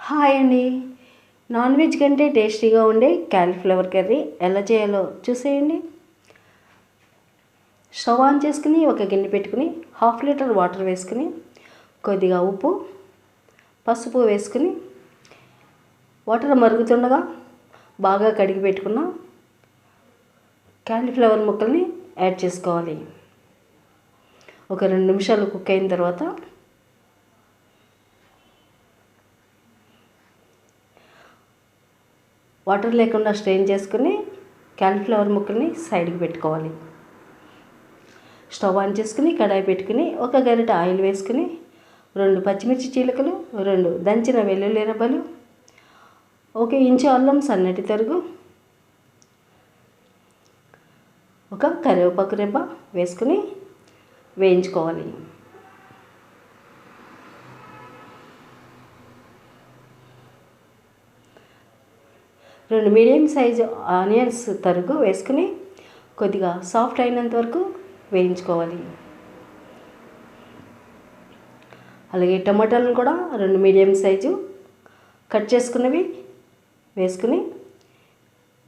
Hi అండి. Non veg కంటే టేస్టీగా ఉండే క్యాలీఫ్లవర్ కర్రీ ఎలా చేయాలో చూసేయండి. స్టవ్ ఆన్ చేసుకుని ఒక గిన్నె పెట్టుకుని 1/2 లీటర్ వాటర్ వేసుకుని కొద్దిగా ఉప్పు పసుపు వేసుకుని వాటర్ మరుగుతుండగా బాగా కడిగి పెట్టుకున్న క్యాలీఫ్లవర్ ముక్కల్ని యాడ్ చేసుకోవాలి. ఒక 2 నిమిషాలు కుక్ అయిన తర్వాత వాటర్ లేకుండా స్ట్రెయిన్ చేసుకుని క్యాలీఫ్లవర్ ముక్కల్ని సైడ్కి పెట్టుకోవాలి. స్టవ్ ఆన్ చేసుకుని కడాయి పెట్టుకుని ఒక గరిటె ఆయిల్ వేసుకుని 2 పచ్చిమిర్చి చీలికలు, 2 దంచిన వెల్లుల్లి రెబ్బలు, 1 ఇంచు అల్లం సన్నటి తరుగు, 1 కరివేపాకు రెబ్బ వేసుకుని వేయించుకోవాలి. రెండు మీడియం సైజు ఆనియన్స్ తరుగు వేసుకుని కొద్దిగా సాఫ్ట్ అయినంత వరకు వేయించుకోవాలి. అలాగే టమాటాలను కూడా 2 మీడియం సైజు కట్ చేసుకున్నవి వేసుకుని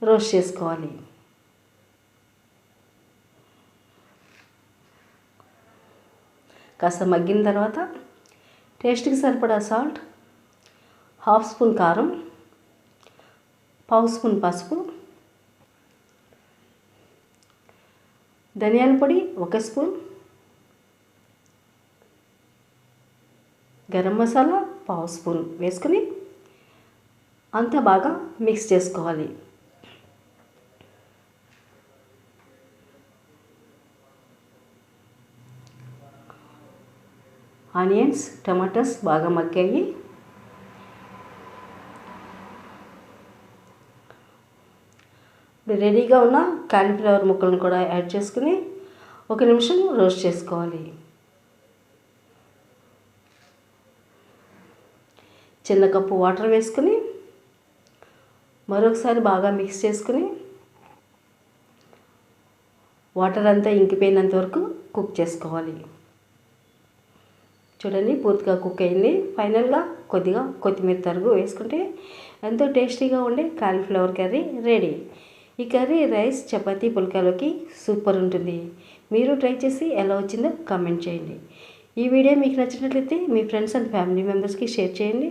రోస్ట్ చేసుకోవాలి. కాస్త మగ్గిన తర్వాత టేస్ట్కి సరిపడా సాల్ట్, 1/2 స్పూన్ కారం, 1/2 స్పూన్ పసుపు, ధనియాల పొడి 1 స్పూన్, గరం మసాలా 1/2 స్పూన్ వేసుకుని అంతా బాగా మిక్స్ చేసుకోవాలి. ఆనియన్స్ టమాటాస్ బాగా మగ్గాయి. రెడీగా ఉన్న కాలీఫ్లవర్ ముక్కలను కూడా యాడ్ చేసుకుని 1 నిమిషం రోస్ట్ చేసుకోవాలి. చిన్న కప్పు వాటర్ వేసుకుని మరొకసారి బాగా మిక్స్ చేసుకుని వాటర్ అంతా ఇంకిపోయినంత వరకు కుక్ చేసుకోవాలి. చూడండి, పూర్తిగా కుక్ అయింది. ఫైనల్గా కొద్దిగా కొత్తిమీర తరుగు వేసుకుంటే ఎంతో టేస్టీగా ఉండే కాలీఫ్లవర్ కర్రీ రెడీ. ఈ కర్రీ రైస్, చపాతీ, పుల్కాలోకి సూపర్ ఉంటుంది. మీరు ట్రై చేసి ఎలా వచ్చిందో కామెంట్ చేయండి. ఈ వీడియో మీకు నచ్చినట్లయితే మీ ఫ్రెండ్స్ అండ్ ఫ్యామిలీ మెంబర్స్కి షేర్ చేయండి.